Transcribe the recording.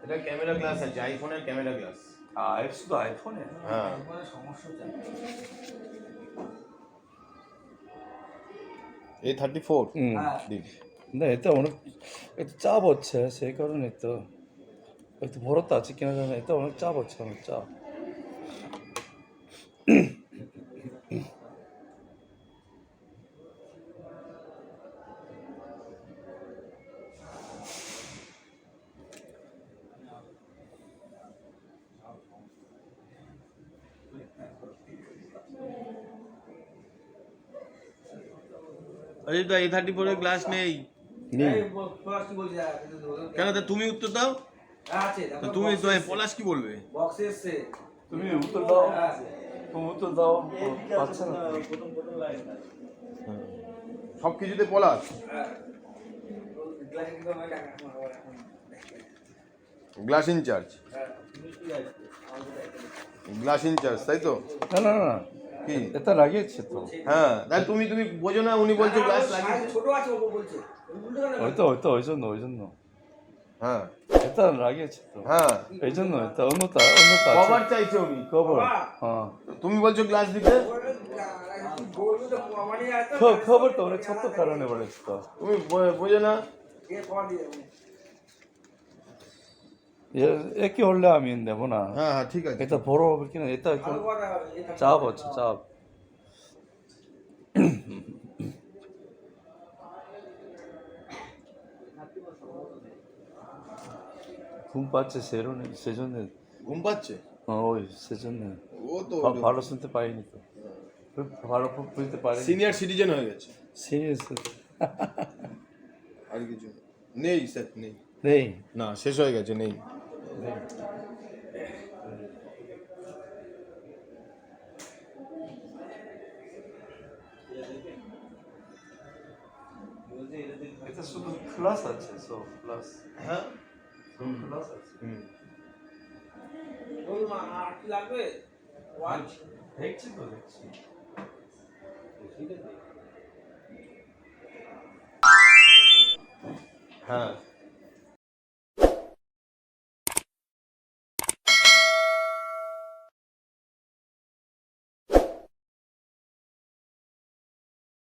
এটা camera glass আছে, আইফোনের ক্যামেরা গ্লাস। শুধু আইফোনে? হ্যাঁ, সমস্যা চাই A34 দিন। 근데 일단 오늘 짜버체 세거는 또 벌었다 찍긴 하잖아. 일단 오늘 짜버체 오늘 짜. অজিত দা A34 এর গ্লাস নেই। কেন? তা তুমি উত্তর দাও। তো তুমি তো পলাশ কি বলবে? তুমি উত্তর দাও। তুমি উত্তর দাও। আচ্ছা না সব কিছুতে পলাশ। গ্লাস ইনচার্জ, গ্লাস ইনচার্জ, তাই তো? না না না কি এটা লাগিয়েছে তো? হ্যাঁ, তাই তুমি বোঝো না, উনি বলছে গ্লাস লাগিয়েছে। ছোট আছে ও বলছে ওই জন্য হ্যাঁ এটা লাগিয়েছে তো। হ্যাঁ, এই জন্য এটা অন্যটা কভার চাইছে উনি। কভার। হ্যাঁ তুমি বলছো গ্লাস দিতে। খবর তো অনেক ছোট্ট কারণে বলেছে তো। তুমি বোঝো না। একই হলে আমি নেব না। হ্যাঁ হ্যাঁ, ঠিক আছে। এটা বড় হবে কিনা? এটা চাপ আছে চাপ। ঘুম পাচ্ছে সেজন্য। ঘুম পাচ্ছে? ওই সেজন্য ও তো ভালো শুনতে পাইনি তো, ভালো বুঝতে পারি। সিনিয়র সিটিজেন হয়ে গেছে। সিরিয়াস আর কিছু নেই স্যার, নেই। নেই না, শেষ হয়ে গেছে, নেই। এটা শুধু ক্লাস আছে, সো ক্লাস। হ্যাঁ, ক্লাস আছে। দেখছি তো দেখছি। হ্যাঁ।